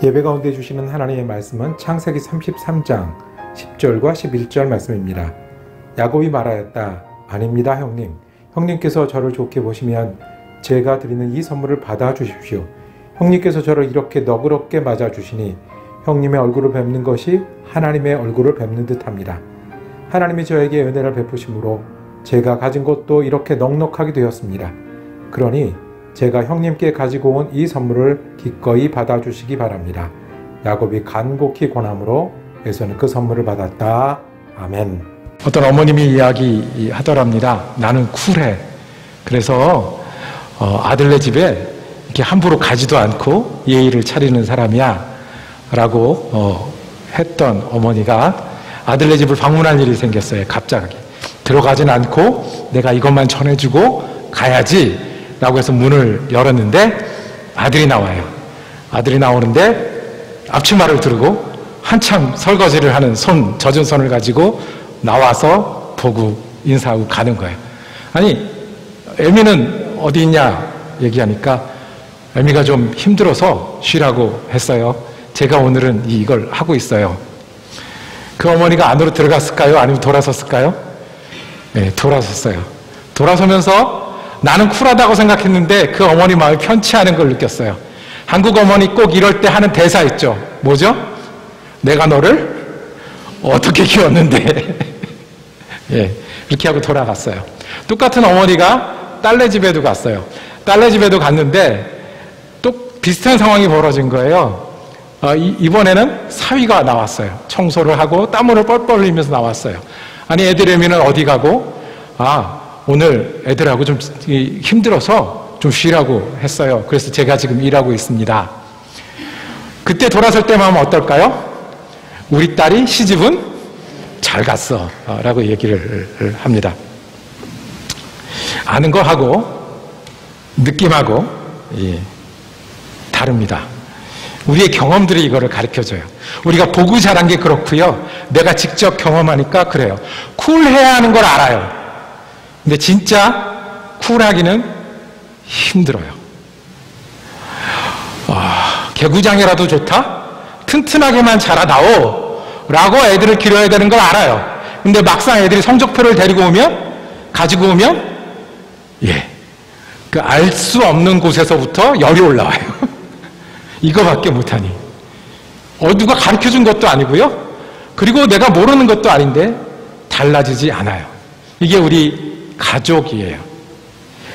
예배 가운데 주시는 하나님의 말씀은 창세기 33장 10절과 11절 말씀입니다. 야곱이 말하였다. 아닙니다, 형님. 형님께서 저를 좋게 보시면 제가 드리는 이 선물을 받아 주십시오. 형님께서 저를 이렇게 너그럽게 맞아 주시니 형님의 얼굴을 뵙는 것이 하나님의 얼굴을 뵙는 듯합니다. 하나님이 저에게 은혜를 베푸심으로 제가 가진 것도 이렇게 넉넉하게 되었습니다. 그러니 제가 형님께 가지고 온 이 선물을 기꺼이 받아주시기 바랍니다. 야곱이 간곡히 권함으로 에서는 그 선물을 받았다. 아멘. 어떤 어머님이 이야기하더랍니다. 나는 쿨해. 그래서 아들네 집에 이렇게 함부로 가지도 않고 예의를 차리는 사람이야 라고 했던 어머니가 아들네 집을 방문할 일이 생겼어요. 갑자기. 들어가진 않고 내가 이것만 전해주고 가야지 라고 해서 문을 열었는데 아들이 나와요. 아들이 나오는데 앞치마를 두르고 한참 설거지를 하는 젖은 손을 가지고 나와서 보고 인사하고 가는 거예요. 아니, 애미는 어디 있냐 얘기하니까 애미가 좀 힘들어서 쉬라고 했어요. 제가 오늘은 이걸 하고 있어요. 그 어머니가 안으로 들어갔을까요? 아니면 돌아섰을까요? 네, 돌아섰어요. 돌아서면서 나는 쿨하다고 생각했는데 그 어머니 마음이 편치 않은 걸 느꼈어요. 한국 어머니 꼭 이럴 때 하는 대사 있죠. 뭐죠? 내가 너를 어떻게 키웠는데. 예, 이렇게 하고 돌아갔어요. 똑같은 어머니가 딸네 집에도 갔어요. 딸네 집에도 갔는데 또 비슷한 상황이 벌어진 거예요. 이번에는 사위가 나왔어요. 청소를 하고 땀을 뻘뻘 흘리면서 나왔어요. 아니, 애들 애미는 어디 가고? 오늘 애들하고 좀 힘들어서 좀 쉬라고 했어요. 그래서 제가 지금 일하고 있습니다. 그때 돌아설 때 마음 어떨까요? 우리 딸이 시집은 잘 갔어 라고 얘기를 합니다. 아는 거하고 느낌하고 다릅니다. 우리의 경험들이 이거를 가르쳐줘요. 우리가 보고 자란 게 그렇고요. 내가 직접 경험하니까 그래요. 쿨해야 하는 걸 알아요. 근데 진짜 쿨하기는 힘들어요. 개구장이라도 좋다? 튼튼하게만 자라다오 라고 애들을 기려야 되는 걸 알아요. 근데 막상 애들이 성적표를 가지고 오면 그 알 수 없는 곳에서부터 열이 올라와요. 이거밖에 못하니. 누가 가르쳐준 것도 아니고요. 그리고 내가 모르는 것도 아닌데 달라지지 않아요. 이게 우리 가족이에요.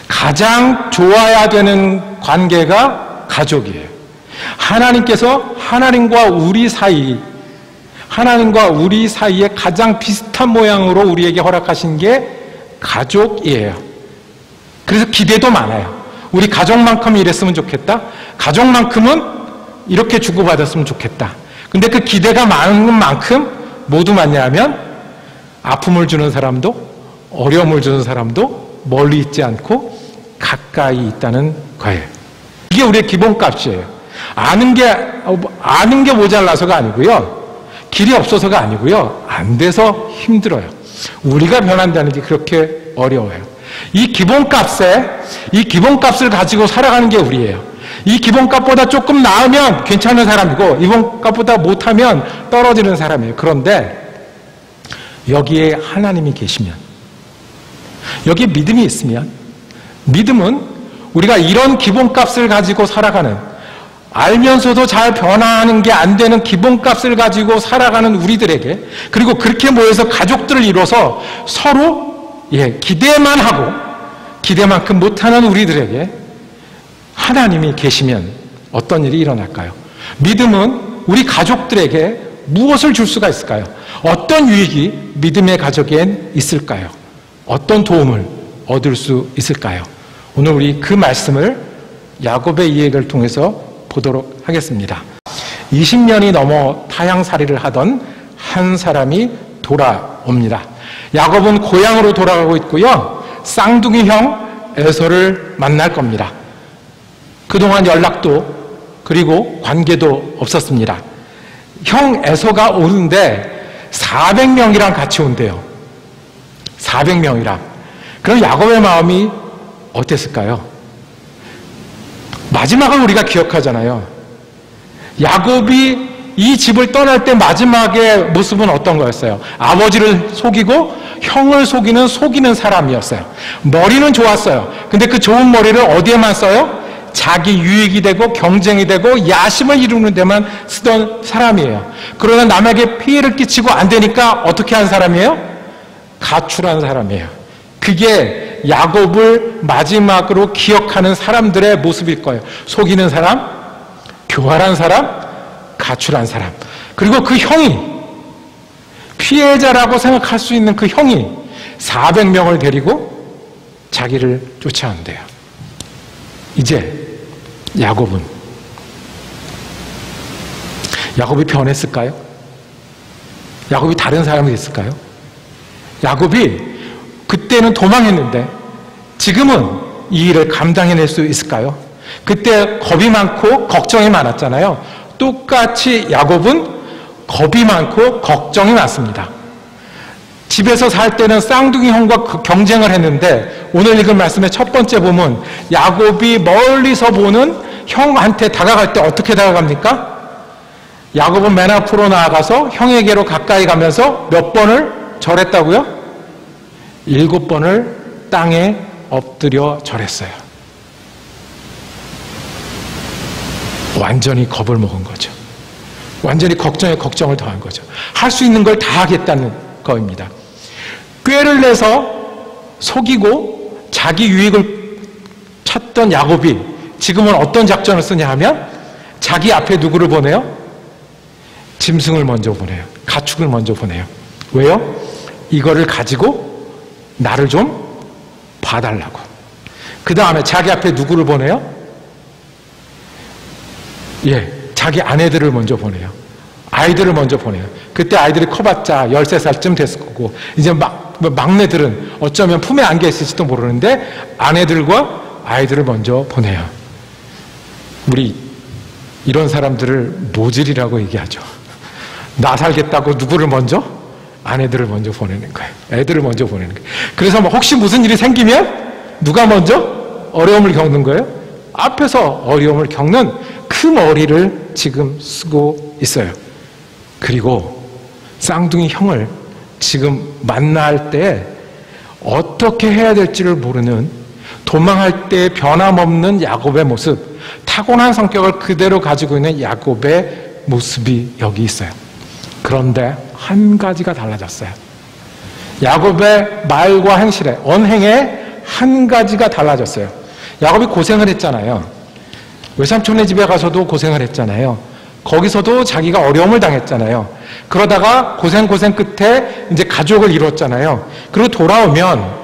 가장 좋아야 되는 관계가 가족이에요. 하나님께서 하나님과 우리 사이에 가장 비슷한 모양으로 우리에게 허락하신 게 가족이에요. 그래서 기대도 많아요. 우리 가족만큼 이랬으면 좋겠다. 가족만큼은 이렇게 주고받았으면 좋겠다. 근데 그 기대가 많은 만큼 모두 맞냐면 아픔을 주는 사람도 어려움을 주는 사람도 멀리 있지 않고 가까이 있다는 거예요. 이게 우리의 기본값이에요. 아는 게 모자라서가 아니고요. 길이 없어서가 아니고요. 안 돼서 힘들어요. 우리가 변한다는 게 그렇게 어려워요. 이 기본값을 가지고 살아가는 게 우리예요. 이 기본값보다 조금 나으면 괜찮은 사람이고 기본값보다 못하면 떨어지는 사람이에요. 그런데 여기에 하나님이 계시면, 여기에 믿음이 있으면, 믿음은 우리가 이런 기본값을 가지고 살아가는, 알면서도 잘 변화하는 게 안 되는 기본값을 가지고 살아가는 우리들에게, 그리고 그렇게 모여서 가족들을 이뤄서 서로 기대만 하고 기대만큼 못하는 우리들에게 하나님이 계시면 어떤 일이 일어날까요? 믿음은 우리 가족들에게 무엇을 줄 수가 있을까요? 어떤 유익이 믿음의 가족엔 있을까요? 어떤 도움을 얻을 수 있을까요? 오늘 우리 그 말씀을 야곱의 이야기를 통해서 보도록 하겠습니다. 20년이 넘어 타향살이를 하던 한 사람이 돌아옵니다. 야곱은 고향으로 돌아가고 있고요. 쌍둥이 형 에서를 만날 겁니다. 그동안 연락도 그리고 관계도 없었습니다. 형 에서가 오는데 400명이랑 같이 온대요. 400명이랑. 그럼 야곱의 마음이 어땠을까요? 마지막을 우리가 기억하잖아요. 야곱이 이 집을 떠날 때 마지막의 모습은 어떤 거였어요? 아버지를 속이고 형을 속이는 사람이었어요. 머리는 좋았어요. 근데 그 좋은 머리를 어디에만 써요? 자기 유익이 되고 경쟁이 되고 야심을 이루는 데만 쓰던 사람이에요. 그러나 남에게 피해를 끼치고 안 되니까 어떻게 한 사람이에요? 가출한 사람이에요. 그게 야곱을 마지막으로 기억하는 사람들의 모습일 거예요. 속이는 사람, 교활한 사람, 가출한 사람. 그리고 그 형이, 피해자라고 생각할 수 있는 그 형이 400명을 데리고 자기를 쫓아온대요. 이제 야곱이 변했을까요? 야곱이 다른 사람이 됐을까요? 야곱이 그때는 도망했는데 지금은 이 일을 감당해낼 수 있을까요? 그때 겁이 많고 걱정이 많았잖아요. 똑같이 야곱은 겁이 많고 걱정이 많습니다. 집에서 살 때는 쌍둥이 형과 경쟁을 했는데 오늘 읽은 말씀의 첫 번째 보면 야곱이 멀리서 보는 형한테 다가갈 때 어떻게 다가갑니까? 야곱은 맨 앞으로 나아가서 형에게로 가까이 가면서 몇 번을 절했다고요? 7번을 땅에 엎드려 절했어요. 완전히 겁을 먹은 거죠. 완전히 걱정에 걱정을 더한 거죠. 할 수 있는 걸 다 하겠다는 거입니다. 꾀를 내서 속이고 자기 유익을 찾던 야곱이 지금은 어떤 작전을 쓰냐 하면 자기 앞에 누구를 보내요? 짐승을 먼저 보내요. 가축을 먼저 보내요. 왜요? 이거를 가지고 나를 좀 봐달라고. 그 다음에 자기 앞에 누구를 보내요? 자기 아내들을 먼저 보내요. 아이들을 먼저 보내요. 그때 아이들이 커봤자 13살쯤 됐을 거고 이제 막내들은 어쩌면 품에 안겨 있을지도 모르는데 아내들과 아이들을 먼저 보내요. 우리 이런 사람들을 모질이라고 얘기하죠. 나 살겠다고 누구를 먼저? 아내들을 먼저 보내는 거예요. 애들을 먼저 보내는 거예요. 그래서 혹시 무슨 일이 생기면 누가 먼저 어려움을 겪는 거예요? 앞에서 어려움을 겪는 그 머리를 지금 쓰고 있어요. 그리고 쌍둥이 형을 지금 만날 때 어떻게 해야 될지를 모르는 도망할 때 변함없는 야곱의 모습, 타고난 성격을 그대로 가지고 있는 야곱의 모습이 여기 있어요. 그런데 한 가지가 달라졌어요. 야곱의 말과 행실에, 언행에 한 가지가 달라졌어요. 야곱이 고생을 했잖아요. 외삼촌네 집에 가서도 고생을 했잖아요. 거기서도 자기가 어려움을 당했잖아요. 그러다가 고생 끝에 이제 가족을 이뤘잖아요. 그리고 돌아오면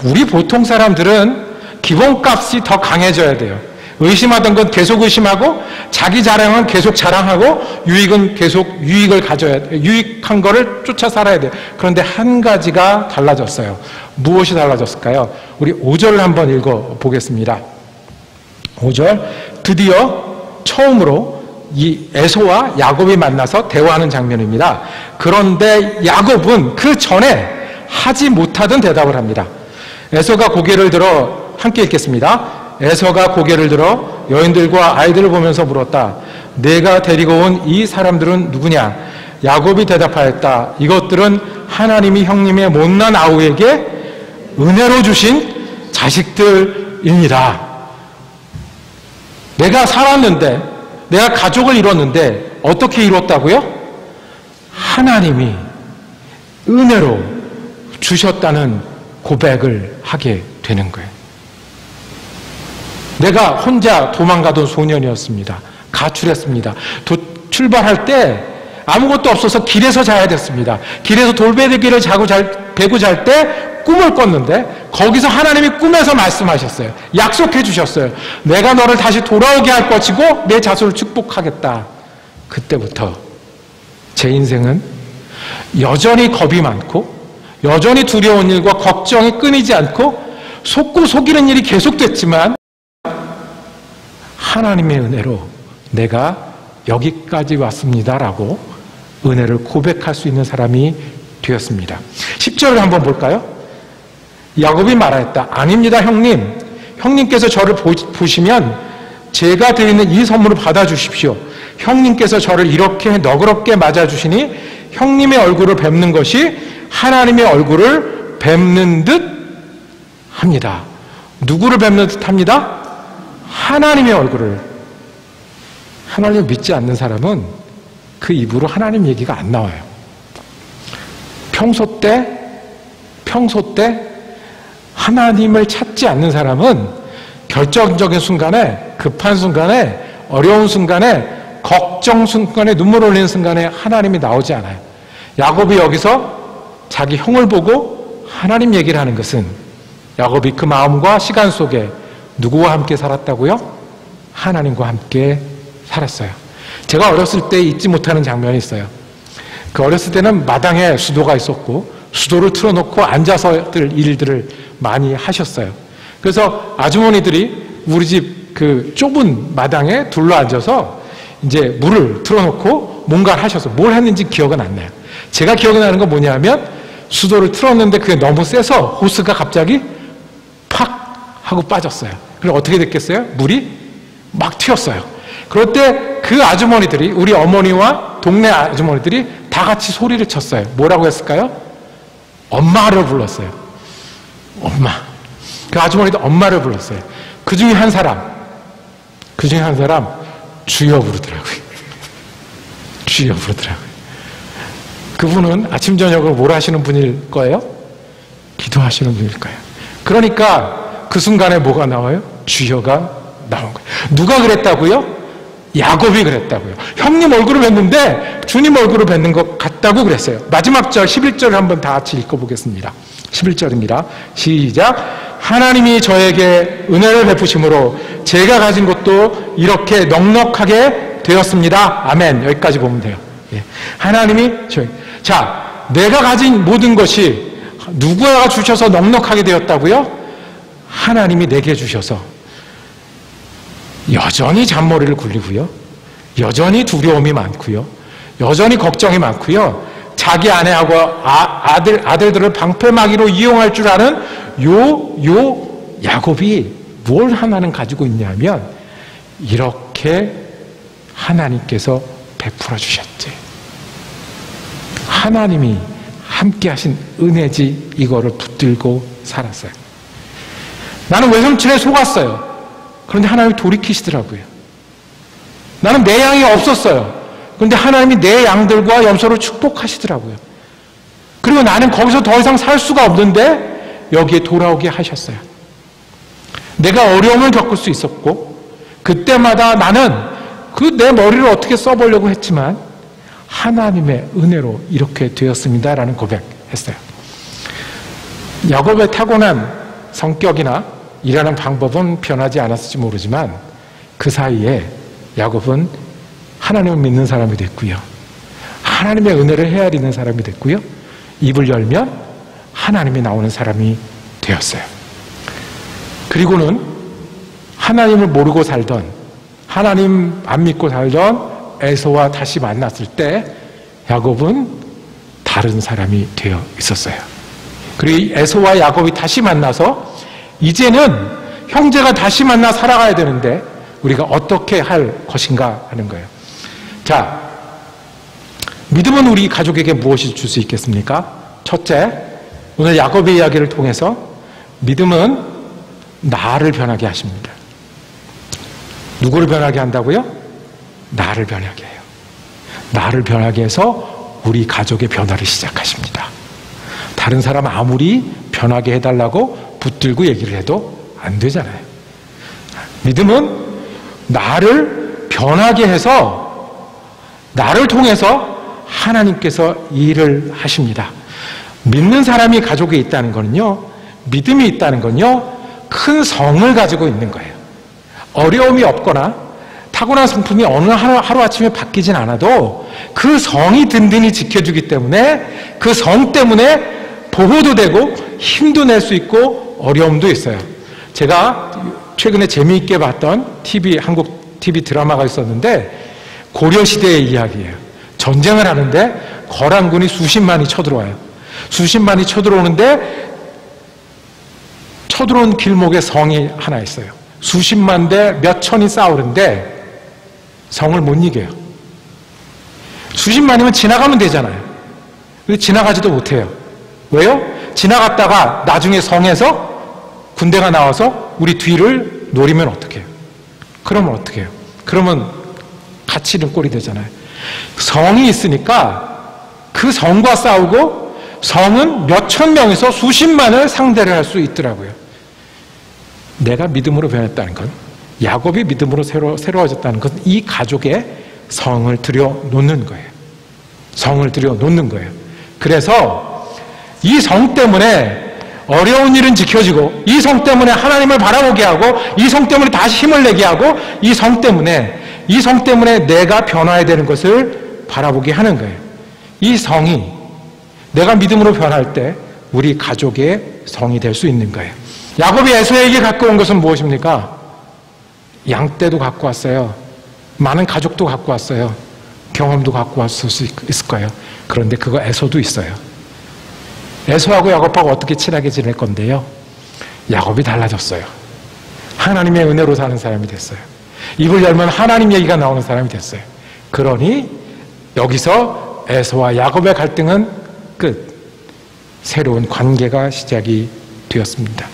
우리 보통 사람들은 기본값이 더 강해져야 돼요. 의심하던 건 계속 의심하고 자기 자랑은 계속 자랑하고 유익은 계속 유익을 가져야 돼요. 유익한 거를 쫓아 살아야 돼요. 그런데 한 가지가 달라졌어요. 무엇이 달라졌을까요? 우리 5절을 한번 읽어보겠습니다. 5절, 드디어 처음으로 이 에서와 야곱이 만나서 대화하는 장면입니다. 그런데 야곱은 그 전에 하지 못하던 대답을 합니다. 에서가 고개를 들어, 함께 읽겠습니다. 에서가 고개를 들어 여인들과 아이들을 보면서 물었다. 내가 데리고 온 이 사람들은 누구냐? 야곱이 대답하였다. 이것들은 하나님이 형님의 못난 아우에게 은혜로 주신 자식들입니다. 내가 살았는데, 내가 가족을 이뤘는데 어떻게 이뤘다고요? 하나님이 은혜로 주셨다는 고백을 하게 되는 거예요. 내가 혼자 도망가던 소년이었습니다. 가출했습니다. 출발할 때 아무것도 없어서 길에서 자야 됐습니다. 길에서 돌베개를 베고 잘 때 꿈을 꿨는데 거기서 하나님이 꿈에서 말씀하셨어요. 약속해 주셨어요. 내가 너를 다시 돌아오게 할 것이고 내 자손을 축복하겠다. 그때부터 제 인생은 여전히 겁이 많고 여전히 두려운 일과 걱정이 끊이지 않고 속고 속이는 일이 계속됐지만 하나님의 은혜로 내가 여기까지 왔습니다라고 은혜를 고백할 수 있는 사람이 되었습니다. 10절을 한번 볼까요? 야곱이 말하였다. 아닙니다, 형님. 형님께서 저를 보시면 제가 드리는 이 선물을 받아주십시오. 형님께서 저를 이렇게 너그럽게 맞아주시니 형님의 얼굴을 뵙는 것이 하나님의 얼굴을 뵙는 듯 합니다. 누구를 뵙는 듯 합니다? 하나님의 얼굴을. 하나님을 믿지 않는 사람은 그 입으로 하나님 얘기가 안 나와요. 평소 때 하나님을 찾지 않는 사람은 결정적인 순간에, 급한 순간에, 어려운 순간에, 걱정 순간에, 눈물 흘리는 순간에 하나님이 나오지 않아요. 야곱이 여기서 자기 형을 보고 하나님 얘기를 하는 것은 야곱이 그 마음과 시간 속에 누구와 함께 살았다고요? 하나님과 함께 살았어요. 제가 어렸을 때 잊지 못하는 장면이 있어요. 그 어렸을 때는 마당에 수도가 있었고 수도를 틀어놓고 앉아서 일들을 많이 하셨어요. 그래서 아주머니들이 우리 집 그 좁은 마당에 둘러앉아서 이제 물을 틀어놓고 뭔가를 하셔서 뭘 했는지 기억은 안 나요. 제가 기억이 나는 건 뭐냐면 수도를 틀었는데 그게 너무 세서 호스가 갑자기 팍 하고 빠졌어요. 그럼 어떻게 됐겠어요? 물이 막 튀었어요. 그럴 때 그 아주머니들이, 우리 어머니와 동네 아주머니들이 다 같이 소리를 쳤어요. 뭐라고 했을까요? 엄마를 불렀어요. 엄마. 그 아주머니도 엄마를 불렀어요. 그 중에 한 사람 주여 부르더라고요. 주여 부르더라고요. 그분은 아침 저녁으로 뭘 하시는 분일 거예요? 기도하시는 분일 거예요. 그러니까 그 순간에 뭐가 나와요? 주여가 나온 거예요. 누가 그랬다고요? 야곱이 그랬다고요. 형님 얼굴을 뵀는데 주님 얼굴을 뵙는 것 같다고 그랬어요. 마지막 절 11절을 한번 다 같이 읽어보겠습니다. 11절입니다. 시작. 하나님이 저에게 은혜를 베푸심으로 제가 가진 것도 이렇게 넉넉하게 되었습니다. 아멘. 여기까지 보면 돼요. 예. 하나님이 자, 내가 가진 모든 것이 누구가 주셔서 넉넉하게 되었다고요? 하나님이 내게 주셔서 여전히 잔머리를 굴리고요. 여전히 두려움이 많고요. 여전히 걱정이 많고요. 자기 아내하고 아들들을 방패막이로 이용할 줄 아는 요 야곱이 뭘 하나는 가지고 있냐면 이렇게 하나님께서 베풀어 주셨지. 하나님이 함께 하신 은혜지 이거를 붙들고 살았어요. 나는 외삼촌에 속았어요. 그런데 하나님이 돌이키시더라고요. 나는 내 양이 없었어요. 그런데 하나님이 내 양들과 염소를 축복하시더라고요. 그리고 나는 거기서 더 이상 살 수가 없는데 여기에 돌아오게 하셨어요. 내가 어려움을 겪을 수 있었고 그때마다 나는 그 내 머리를 어떻게 써보려고 했지만 하나님의 은혜로 이렇게 되었습니다라는 고백했어요. 야곱의 타고난 성격이나 일하는 방법은 변하지 않았을지 모르지만 그 사이에 야곱은 하나님을 믿는 사람이 됐고요. 하나님의 은혜를 헤아리는 사람이 됐고요. 입을 열면 하나님이 나오는 사람이 되었어요. 그리고는 하나님을 모르고 살던, 하나님 안 믿고 살던 에서와 다시 만났을 때 야곱은 다른 사람이 되어 있었어요. 그리고 에서와 야곱이 다시 만나서 이제는 형제가 다시 만나 살아가야 되는데 우리가 어떻게 할 것인가 하는 거예요. 자, 믿음은 우리 가족에게 무엇을 줄 수 있겠습니까? 첫째, 오늘 야곱의 이야기를 통해서 믿음은 나를 변하게 하십니다. 누구를 변하게 한다고요? 나를 변하게 해요. 나를 변하게 해서 우리 가족의 변화를 시작하십니다. 다른 사람 아무리 변하게 해달라고 붙들고 얘기를 해도 안 되잖아요. 믿음은 나를 변하게 해서 나를 통해서 하나님께서 일을 하십니다. 믿는 사람이 가족에 있다는 거는요, 믿음이 있다는 건요, 큰 성을 가지고 있는 거예요. 어려움이 없거나 타고난 성품이 어느 하루아침에 바뀌진 않아도 그 성이 든든히 지켜주기 때문에 그 성 때문에 보호도 되고 힘도 낼 수 있고 어려움도 있어요. 제가 최근에 재미있게 봤던 한국 TV 드라마가 있었는데 고려시대의 이야기예요. 전쟁을 하는데 거란군이 수십만이 쳐들어와요. 수십만이 쳐들어오는데 쳐들어온 길목에 성이 하나 있어요. 수십만 대 몇 천이 싸우는데 성을 못 이겨요. 수십만이면 지나가면 되잖아요. 근데 지나가지도 못해요. 왜요? 지나갔다가 나중에 성에서 군대가 나와서 우리 뒤를 노리면 어떡해요? 그러면 어떡해요? 그러면 같이 잃은 꼴이 되잖아요. 성이 있으니까 그 성과 싸우고 성은 몇천 명에서 수십만을 상대를 할 수 있더라고요. 내가 믿음으로 변했다는 건, 야곱이 믿음으로 새로워졌다는 것은 이 가족의 성을 들여놓는 거예요. 성을 들여놓는 거예요. 그래서 이 성 때문에 어려운 일은 지켜지고, 이 성 때문에 하나님을 바라보게 하고, 이 성 때문에 다시 힘을 내게 하고, 이 성 때문에 내가 변화해야 되는 것을 바라보게 하는 거예요. 이 성이 내가 믿음으로 변할 때 우리 가족의 성이 될 수 있는 거예요. 야곱이 에서에게 갖고 온 것은 무엇입니까? 양떼도 갖고 왔어요. 많은 가족도 갖고 왔어요. 경험도 갖고 왔을 수 있을 거예요. 그런데 그거 에서도 있어요. 에서하고 야곱하고 어떻게 친하게 지낼 건데요? 야곱이 달라졌어요. 하나님의 은혜로 사는 사람이 됐어요. 입을 열면 하나님 얘기가 나오는 사람이 됐어요. 그러니 여기서 에서와 야곱의 갈등은 끝. 새로운 관계가 시작이 되었습니다.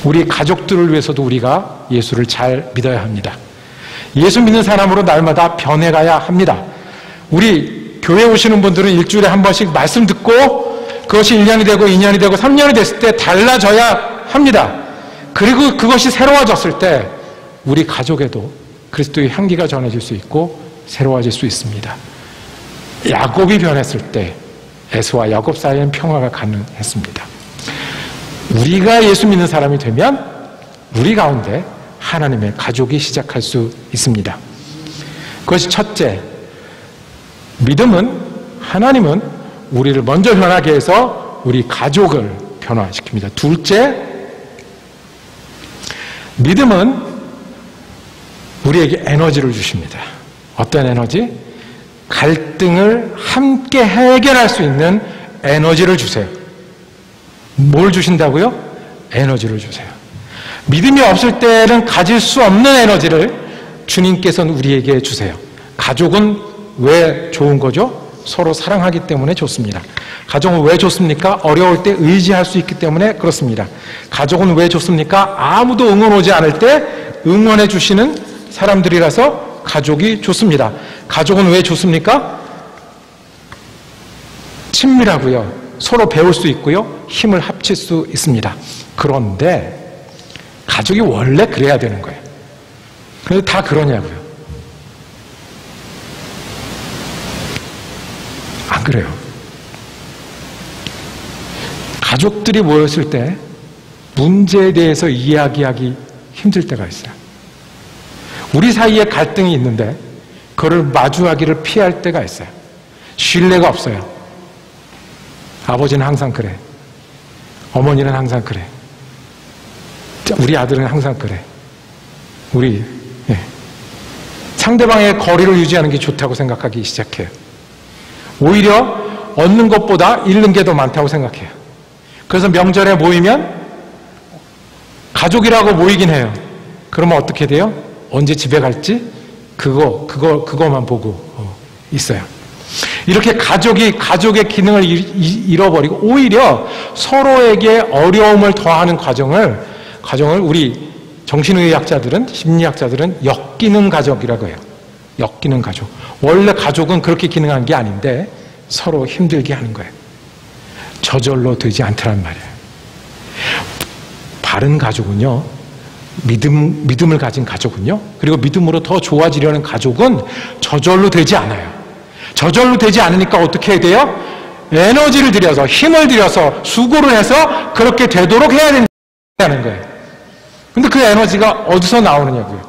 우리 가족들을 위해서도 우리가 예수를 잘 믿어야 합니다. 예수 믿는 사람으로 날마다 변해가야 합니다. 우리 교회 오시는 분들은 일주일에 한 번씩 말씀 듣고 그것이 1년이 되고 2년이 되고 3년이 됐을 때 달라져야 합니다. 그리고 그것이 새로워졌을 때 우리 가족에도 그리스도의 향기가 전해질 수 있고 새로워질 수 있습니다. 야곱이 변했을 때 에서와 야곱 사이에는 평화가 가능했습니다. 우리가 예수 믿는 사람이 되면 우리 가운데 하나님의 가족이 시작할 수 있습니다. 그것이 첫째, 하나님은 우리를 먼저 변하게 해서 우리 가족을 변화시킵니다. 둘째, 믿음은 우리에게 에너지를 주십니다. 어떤 에너지? 갈등을 함께 해결할 수 있는 에너지를 주세요. 뭘 주신다고요? 에너지를 주세요. 믿음이 없을 때는 가질 수 없는 에너지를 주님께서는 우리에게 주세요. 가족은 왜 좋은 거죠? 서로 사랑하기 때문에 좋습니다. 가족은 왜 좋습니까? 어려울 때 의지할 수 있기 때문에 그렇습니다. 가족은 왜 좋습니까? 아무도 응원 오지 않을 때 응원해 주시는 사람들이라서 가족이 좋습니다. 가족은 왜 좋습니까? 친밀하고요. 서로 배울 수 있고요. 힘을 합칠 수 있습니다. 그런데 가족이 원래 그래야 되는 거예요. 그런데 다 그러냐고요? 안 그래요. 가족들이 모였을 때 문제에 대해서 이야기하기 힘들 때가 있어요. 우리 사이에 갈등이 있는데 그걸 마주하기를 피할 때가 있어요. 신뢰가 없어요. 아버지는 항상 그래. 어머니는 항상 그래. 우리 아들은 항상 그래. 상대방의 거리를 유지하는 게 좋다고 생각하기 시작해요. 오히려 얻는 것보다 잃는 게 더 많다고 생각해요. 그래서 명절에 모이면 가족이라고 모이긴 해요. 그러면 어떻게 돼요? 언제 집에 갈지 그거만 보고 있어요. 이렇게 가족의 기능을 잃어버리고 오히려 서로에게 어려움을 더하는 과정을 우리 정신의학자들은, 심리학자들은 역기능 가족이라고 해요. 역기능 가족. 원래 가족은 그렇게 기능한 게 아닌데 서로 힘들게 하는 거예요. 저절로 되지 않더란 말이에요. 바른 가족은요, 믿음을 가진 가족은요, 그리고 믿음으로 더 좋아지려는 가족은 저절로 되지 않아요. 저절로 되지 않으니까 어떻게 해야 돼요? 에너지를 들여서, 힘을 들여서, 수고를 해서 그렇게 되도록 해야 된다는 거예요. 근데 그 에너지가 어디서 나오느냐고요?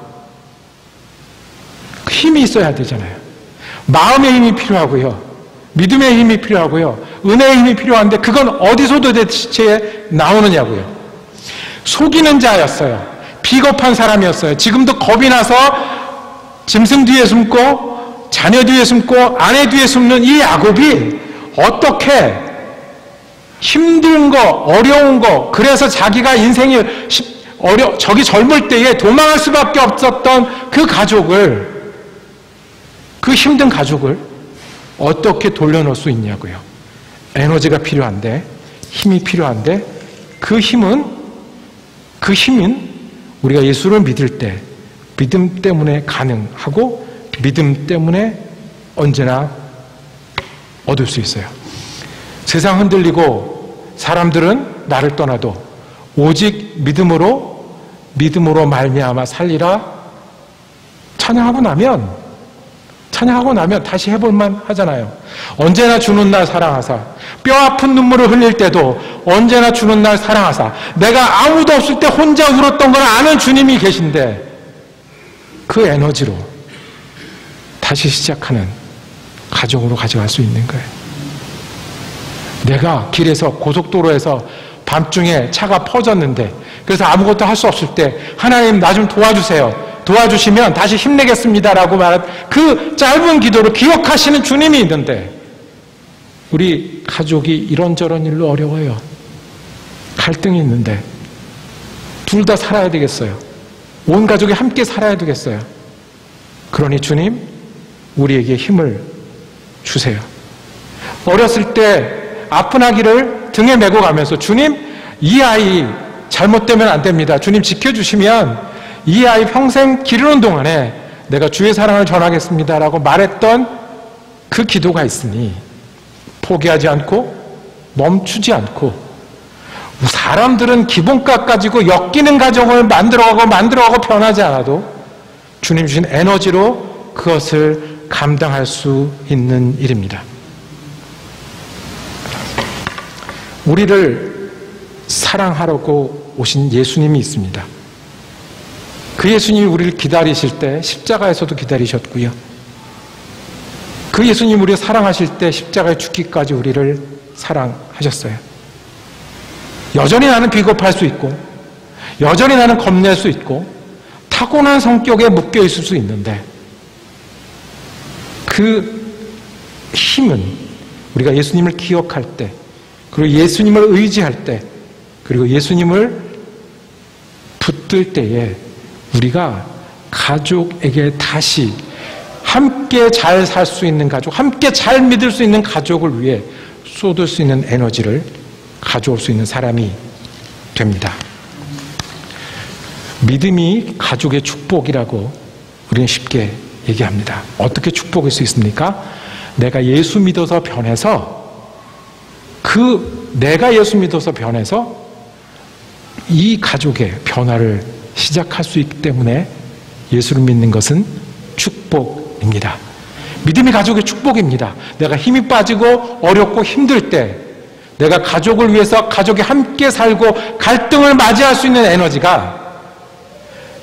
힘이 있어야 되잖아요. 마음의 힘이 필요하고요. 믿음의 힘이 필요하고요. 은혜의 힘이 필요한데 그건 어디서 도대체 나오느냐고요. 속이는 자였어요. 비겁한 사람이었어요. 지금도 겁이 나서 짐승 뒤에 숨고 자녀 뒤에 숨고 아내 뒤에 숨는 이 야곱이 어떻게 힘든 거, 어려운 거, 그래서 자기가 인생이 저기 젊을 때에 도망할 수밖에 없었던 그 가족을, 그 힘든 가족을 어떻게 돌려놓을 수 있냐고요. 에너지가 필요한데, 힘이 필요한데, 그 힘은 우리가 예수를 믿을 때 믿음 때문에 가능하고 믿음 때문에 언제나 얻을 수 있어요. 세상 흔들리고 사람들은 나를 떠나도 오직 믿음으로 말미암아 살리라. 찬양하고 나면 다시 해볼만 하잖아요. 언제나 주는 날 사랑하사, 뼈 아픈 눈물을 흘릴 때도 언제나 주는 날 사랑하사, 내가 아무도 없을 때 혼자 울었던 걸 아는 주님이 계신데 그 에너지로 다시 시작하는 가정으로 가져갈 수 있는 거예요. 내가 길에서, 고속도로에서 밤중에 차가 퍼졌는데, 그래서 아무것도 할 수 없을 때 하나님 나 좀 도와주세요. 도와주시면 다시 힘내겠습니다라고 말한 그 짧은 기도를 기억하시는 주님이 있는데, 우리 가족이 이런저런 일로 어려워요. 갈등이 있는데 둘 다 살아야 되겠어요. 온 가족이 함께 살아야 되겠어요. 그러니 주님, 우리에게 힘을 주세요. 어렸을 때 아픈 아기를 등에 메고 가면서 주님, 이 아이 잘못되면 안 됩니다. 주님 지켜주시면 이 아이 평생 기르는 동안에 내가 주의 사랑을 전하겠습니다라고 말했던 그 기도가 있으니 포기하지 않고 멈추지 않고, 사람들은 기본값 가지고 엮이는 가정을 만들어가고 변하지 않아도 주님 주신 에너지로 그것을 감당할 수 있는 일입니다. 우리를 사랑하려고 오신 예수님이 있습니다. 그 예수님이 우리를 기다리실 때 십자가에서도 기다리셨고요. 그 예수님 우리를 사랑하실 때 십자가에 죽기까지 우리를 사랑하셨어요. 여전히 나는 비겁할 수 있고, 여전히 나는 겁낼 수 있고, 타고난 성격에 묶여 있을 수 있는데, 그 힘은 우리가 예수님을 기억할 때, 그리고 예수님을 의지할 때, 그리고 예수님을 붙들 때에 우리가 가족에게 다시 함께 잘 살 수 있는 가족, 함께 잘 믿을 수 있는 가족을 위해 쏟을 수 있는 에너지를 가져올 수 있는 사람이 됩니다. 믿음이 가족의 축복이라고 우리는 쉽게 얘기합니다. 어떻게 축복일 수 있습니까? 내가 예수 믿어서 변해서, 내가 예수 믿어서 변해서 이 가족의 변화를 시작할 수 있기 때문에 예수를 믿는 것은 축복입니다. 믿음이 가족의 축복입니다. 내가 힘이 빠지고 어렵고 힘들 때 내가 가족을 위해서 가족이 함께 살고 갈등을 맞이할 수 있는 에너지가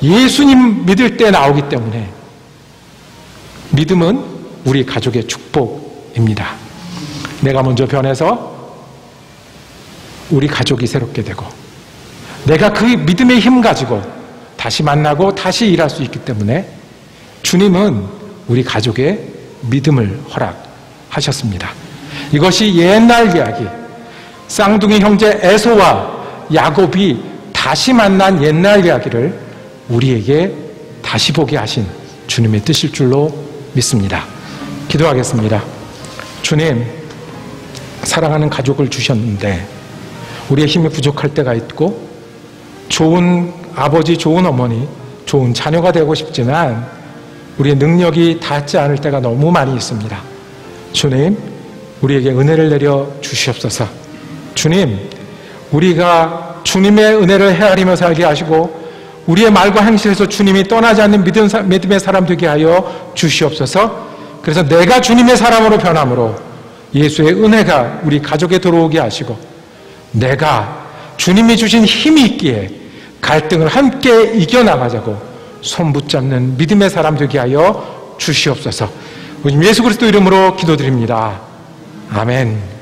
예수님 믿을 때 나오기 때문에 믿음은 우리 가족의 축복입니다. 내가 먼저 변해서 우리 가족이 새롭게 되고, 내가 그 믿음의 힘 가지고 다시 만나고 다시 일할 수 있기 때문에 주님은 우리 가족의 믿음을 허락하셨습니다. 이것이 옛날 이야기, 쌍둥이 형제 에서와 야곱이 다시 만난 옛날 이야기를 우리에게 다시 보게 하신 주님의 뜻일 줄로 믿습니다. 기도하겠습니다. 주님, 사랑하는 가족을 주셨는데 우리의 힘이 부족할 때가 있고, 좋은 아버지, 좋은 어머니, 좋은 자녀가 되고 싶지만 우리의 능력이 닿지 않을 때가 너무 많이 있습니다. 주님, 우리에게 은혜를 내려 주시옵소서. 주님, 우리가 주님의 은혜를 헤아리며 살게 하시고 우리의 말과 행실에서 주님이 떠나지 않는 믿음의 사람 되게 하여 주시옵소서. 그래서 내가 주님의 사람으로 변함으로 예수의 은혜가 우리 가족에 들어오게 하시고, 내가 주님이 주신 힘이 있기에 갈등을 함께 이겨나가자고 손붙잡는 믿음의 사람 되게 하여 주시옵소서. 예수 그리스도 이름으로 기도드립니다. 아멘.